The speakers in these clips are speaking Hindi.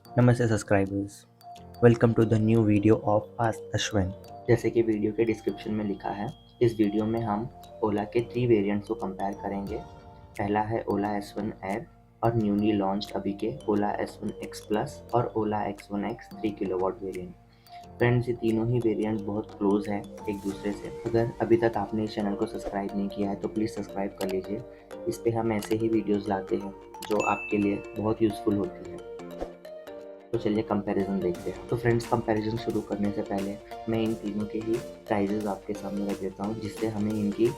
नमस्ते subscribers, welcome to the new video of Ask Ashwin. जैसे कि वीडियो के डिस्क्रिप्शन में लिखा है, इस वीडियो में हम ओला के 3 वेरिएंट्स को कंपेयर करेंगे। पहला है ओला S1 एयर और न्यूली लॉन्च्ड अभी के ओला S1 X प्लस और ओला X1 X 3 kilowatt variant. Friends, ये तीनों ही वेरिएंट बहुत क्लोज हैं एक दूसरे से। अगर अभी तक आपने इस चैनल को सब्सक्राइब नहीं किया है तो प्लीज़ सब्सक्राइब कर लीजिए। इस पे हम ऐसे ही वीडियोज़ लाते हैं जो आपके लिए बहुत यूज़फुल होती है। तो चलिए कंपैरिजन देखते हैं। तो फ्रेंड्स, कंपैरिजन शुरू करने से पहले मैं इन तीनों के ही प्राइजेस आपके सामने रख देता हूँ, जिससे हमें इनकी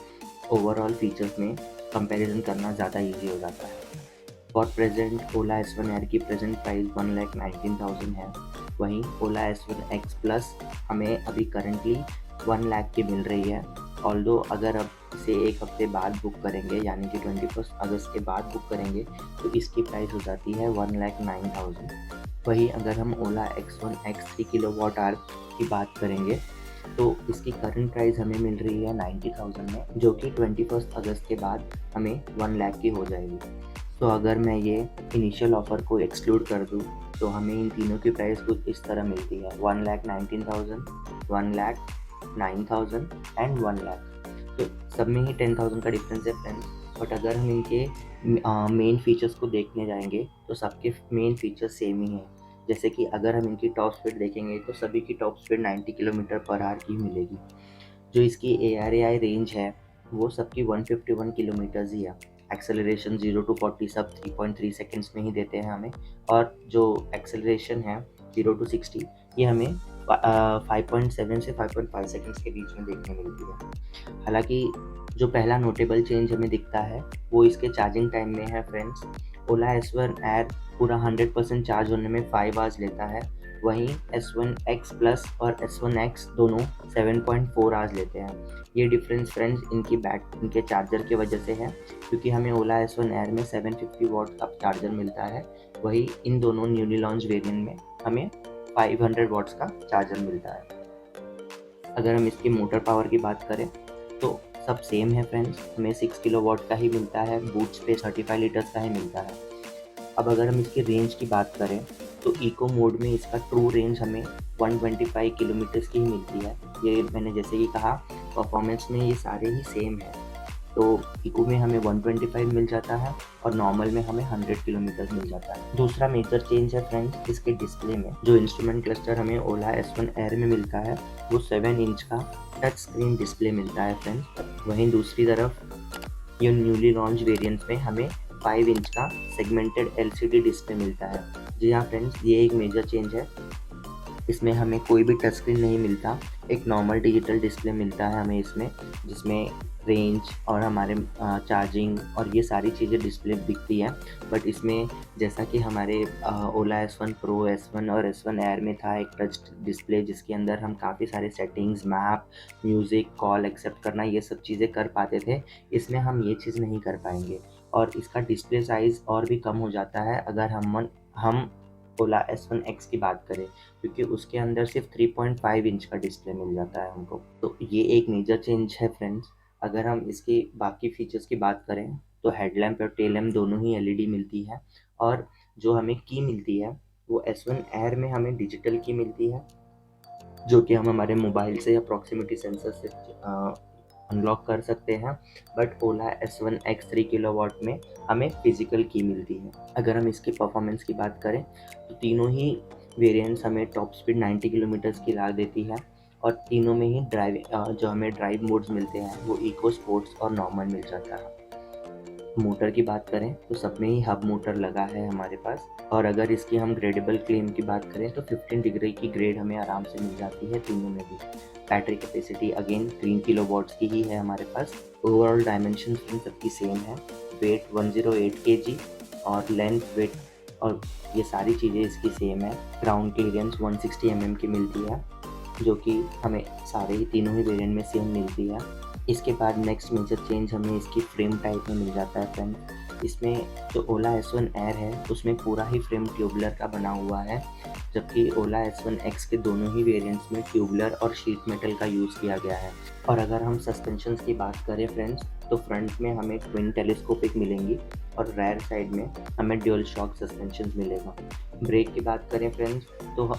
ओवरऑल फीचर्स में कंपैरिजन करना ज़्यादा इजी हो जाता है। For present Ola S1 air की प्रेजेंट प्राइस 1,19,000 है। वहीं ओला S1 X प्लस हमें अभी करंटली 1 लाख की मिल रही है। ऑल्दो अगर अब इसे एक हफ्ते बाद बुक करेंगे, यानी कि 21 अगस्त के बाद बुक करेंगे, तो इसकी प्राइस हो जाती है 1,09,000। वहीं अगर हम ओला X1 X 3 किलोवाट आवर की बात करेंगे तो इसकी करंट प्राइस हमें मिल रही है 90,000 में, जो कि 21 अगस्त के बाद हमें 1 लाख की हो जाएगी। तो अगर मैं ये इनिशियल ऑफ़र को एक्सक्लूड कर दूँ तो हमें इन तीनों की प्राइस कुछ इस तरह मिलती है: 1,19,000, 1,09,000 एंड 1 लाख। तो सब में ही 10,000 का डिफरेंस है फ्रेंड्स। बट अगर हम इनके मेन फीचर्स को देखने जाएंगे तो सबके मेन फीचर्स सेम ही हैं। जैसे कि अगर हम इनकी टॉप स्पीड देखेंगे तो सभी की top speed 90 kilometre per hour की मिलेगी। जो इसकी ARAI रेंज है वो सबकी 151 किलोमीटर्स ही है। एक्सेलरेशन 0 टू 40 सब 3.3 सेकेंड्स में ही देते हैं हमें, और जो एक्सेलरेशन है 0 टू 60 ये हमें 5.7 से 5.5 सेकेंड्स के बीच में देखने मिलती है। हालांकि जो पहला नोटेबल चेंज हमें दिखता है वो इसके चार्जिंग टाइम में है फ्रेंड्स। ओला S1 एयर पूरा 100% चार्ज होने में 5 आवर्स लेता है। वहीं S1 X प्लस और S1 X दोनों 7.4 आवर्स लेते हैं। ये डिफरेंस फ्रेंड्स इनके चार्जर की वजह से है, क्योंकि हमें ओला S1 एयर में 750 वॉट का चार्जर मिलता है। वहीं इन दोनों न्यूली लॉन्च वेरिएंट में हमें 500 वॉट्स का चार्जर मिलता है। अगर हम इसकी मोटर पावर की बात करें तो सब सेम है फ्रेंड्स। हमें 6 किलोवाट का ही मिलता है, बूट स्पेस 35 लीटर्स का ही मिलता है। अब अगर हम इसकी रेंज की बात करें तो इको मोड में इसका ट्रू रेंज हमें 125 किलोमीटर्स की ही मिलती है। ये मैंने जैसे कि कहा, परफॉर्मेंस में ये सारे ही सेम है। तो इको में हमें 125 मिल जाता है और नॉर्मल में हमें 100 किलोमीटर मिल जाता है। दूसरा मेजर चेंज है फ्रेंड्स इसके डिस्प्ले में। जो इंस्ट्रूमेंट क्लस्टर हमें ओला S1 एयर में मिलता है वो 7 इंच का टच स्क्रीन डिस्प्ले मिलता है फ्रेंड्स। वहीं दूसरी तरफ ये न्यूली लॉन्च वेरिएंट्स में हमें 5 इंच का सेगमेंटेड LCD डिस्प्ले मिलता है। जी हाँ फ्रेंड्स, ये एक मेजर चेंज है। इसमें हमें कोई भी टच स्क्रीन नहीं मिलता, एक नॉर्मल डिजिटल डिस्प्ले मिलता है हमें इसमें, जिसमें रेंज और हमारे चार्जिंग और ये सारी चीज़ें डिस्प्ले दिखती है। बट इसमें जैसा कि हमारे ओला S1 प्रो, S1 और S1 एयर में था एक टच डिस्प्ले, जिसके अंदर हम काफ़ी सारे settings, map, music, call accept करना, ये सब चीज़ें कर पाते थे। इसमें हम ये चीज़ नहीं कर पाएंगे और इसका डिस्प्ले साइज़ और भी कम हो जाता है अगर हम ओला S1 X की बात करें, क्योंकि उसके अंदर सिर्फ 3.5 इंच का डिस्प्ले मिल जाता है हमको। तो ये एक मेजर चेंज है फ्रेंड्स। अगर हम इसकी बाकी फीचर्स की बात करें तो हेडलैम्प और टेल लैम्प दोनों ही LED मिलती है, और जो हमें की मिलती है वो S1 एयर में हमें डिजिटल की मिलती है, जो कि हम हमारे मोबाइल से या प्रॉक्सिमिटी सेंसर से अनलॉक कर सकते हैं। But Ola S1 X 3 kilowatt में हमें फिजिकल की मिलती है। अगर हम इसकी परफॉर्मेंस की बात करें तो तीनों ही वेरिएंट्स हमें टॉप स्पीड 90 किलोमीटर्स की ला देती है, और तीनों में ही जो हमें ड्राइव मोड्स मिलते हैं वो इको, स्पोर्ट्स और नॉर्मल मिल जाता है। मोटर की बात करें तो सब में ही हब मोटर लगा है हमारे पास, और अगर इसकी हम ग्रेडेबल क्लेम की बात करें तो 15 डिग्री की ग्रेड हमें आराम से मिल जाती है तीनों में भी। बैटरी कैपेसिटी अगेन 3 किलोवाट्स की ही है हमारे पास। ओवरऑल डायमेंशन इन सबकी सेम है। वेट 108 kg और लेंथ, वेट और ये सारी चीज़ें इसकी सेम है। ग्राउंड क्लियरेंस 160 mm की मिलती है, जो कि हमें सारे ही तीनों ही वेरिएंट में सेम मिलती है। इसके बाद नेक्स्ट मेजर चेंज हमें इसकी फ्रेम टाइप में मिल जाता है फ्रेंड। इसमें जो ओला S1 एयर है उसमें पूरा ही फ्रेम ट्यूबुलर का बना हुआ है, जबकि ओला S1 X के दोनों ही वेरिएंट्स में ट्यूबुलर और शीट मेटल का यूज़ किया गया है। और अगर हम सस्पेंशन की बात करें फ्रेंड्स तो फ्रंट में हमें ट्विन टेलीस्कोपिक मिलेंगी और रेयर साइड में हमें ड्यूल शॉक सस्पेंशन मिलेगा। ब्रेक की बात करें फ्रेंड्स, तो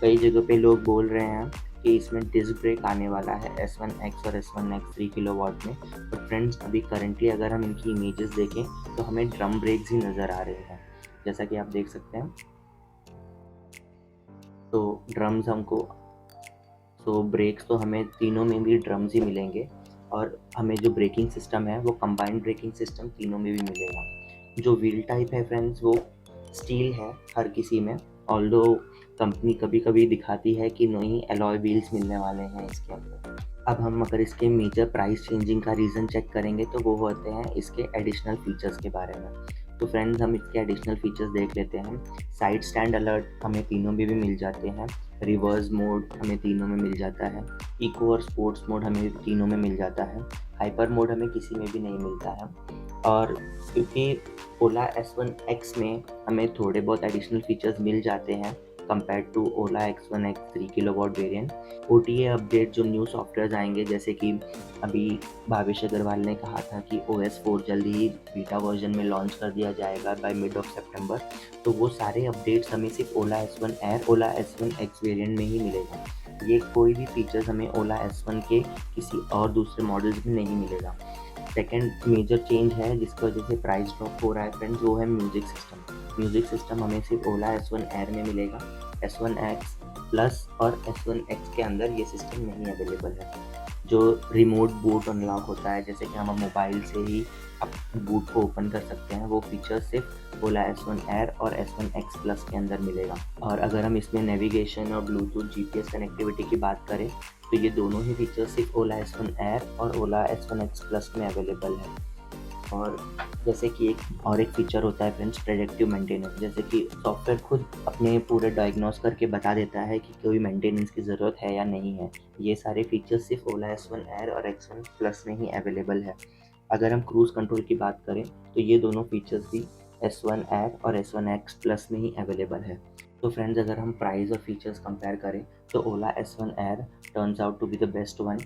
कई जगह पे लोग बोल रहे हैं कि इसमें डिस्क ब्रेक आने वाला है S1X और S1X 3 किलोवाट में, बट फ्रेंड्स अभी करंटली अगर हम इनकी इमेजेस देखें तो हमें ड्रम ब्रेक्स ही नज़र आ रहे हैं, जैसा कि आप देख सकते हैं। तो ड्रम्स हमको ब्रेक्स तो हमें तीनों में भी ड्रम्स ही मिलेंगे और हमें जो ब्रेकिंग सिस्टम है वो कंबाइंड ब्रेकिंग सिस्टम तीनों में भी मिलेगा। जो व्हील टाइप है फ्रेंड्स वो स्टील है हर किसी में, ऑल्दो कंपनी कभी कभी दिखाती है कि नहीं एलॉय व्हील्स मिलने वाले हैं इसके अंदर। अब हम अगर इसके मेजर प्राइस चेंजिंग का रीज़न चेक करेंगे तो वो होते हैं इसके एडिशनल फीचर्स के बारे में। तो फ्रेंड्स हम इसके एडिशनल फीचर्स देख लेते हैं। साइड स्टैंड अलर्ट हमें तीनों में भी मिल जाते हैं, रिवर्स मोड हमें तीनों में मिल जाता है, इको और स्पोर्ट्स मोड हमें तीनों में मिल जाता है, हाइपर मोड हमें किसी में भी नहीं मिलता है। और क्योंकि ओला S1X में हमें थोड़े बहुत एडिशनल फीचर्स मिल जाते हैं compare to Ola X1X 3 kilowatt variant, OTA update जो न्यू सॉफ्टवेयर आएंगे, जैसे कि अभी भावेश अग्रवाल ने कहा था कि OS 4 जल्दी ही बीटा वर्जन में लॉन्च कर दिया जाएगा बाय मिड ऑफ सितंबर, तो वो सारे अपडेट्स हमें सिर्फ ओला S1 एयर ओला S1X वेरिएंट में ही मिलेगा। ये कोई भी फीचर्स हमें ओला S1 के किसी और दूसरे मॉडल्स में नहीं मिलेगा। सेकेंड मेजर चेंज है जिसकी वजह से प्राइस ड्रॉप हो रहा है फ्रेंड्स, वो है म्यूज़िक सिस्टम। म्यूज़िक सिस्टम हमें सिर्फ ओला S1 एयर में मिलेगा, S1X प्लस और S1X के अंदर ये सिस्टम नहीं अवेलेबल है। जो रिमोट बूट अनलॉक होता है, जैसे कि हम मोबाइल से ही आप बूट को ओपन कर सकते हैं, वो फीचर सिर्फ ओला S1 एयर और S1X प्लस के अंदर मिलेगा। और अगर हम इसमें नेविगेशन और ब्लूटूथ GPS कनेक्टिविटी की बात करें तो ये दोनों ही फीचर्स सिर्फ ओला S1 एयर और ओला S1X प्लस में अवेलेबल है। और जैसे कि एक फीचर होता है फ्रेंड्स प्रेडिक्टिव मेंटेनेंस, जैसे कि सॉफ्टवेयर खुद अपने पूरे डायग्नोस करके बता देता है कि कोई मेंटेनेंस की ज़रूरत है या नहीं है। ये सारे फीचर्स सिर्फ ओला S1 एयर और X1 प्लस में ही अवेलेबल है। अगर हम क्रूज़ कंट्रोल की बात करें तो ये दोनों फीचर्स भी S1 एयर और S1X प्लस में ही अवेलेबल है। तो फ्रेंड्स अगर हम प्राइस और फीचर्स कंपेयर करें तो Ola S1 Air turns out to be the best one,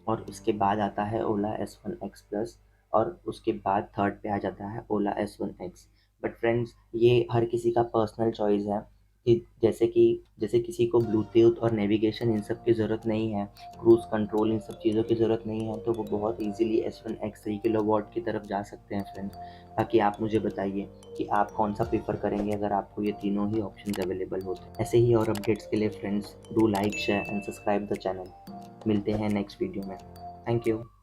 और उसके बाद आता है ओला S1X प्लस, और उसके बाद थर्ड पे आ जाता है ओला S1X। बट फ्रेंड्स ये हर किसी का पर्सनल चॉइस है कि जैसे किसी को ब्लूटूथ और नेविगेशन इन सब की ज़रूरत नहीं है, क्रूज़ कंट्रोल इन सब चीज़ों की ज़रूरत नहीं है, तो वो बहुत इजीली S1X 3 किलोवाट की तरफ जा सकते हैं फ्रेंड्स। बाकी आप मुझे बताइए कि आप कौन सा प्रेफर करेंगे अगर आपको ये तीनों ही ऑप्शंस अवेलेबल होते। ऐसे ही और अपडेट्स के लिए friends do like share and subscribe the channel. मिलते हैं नेक्स्ट वीडियो में। Thank you.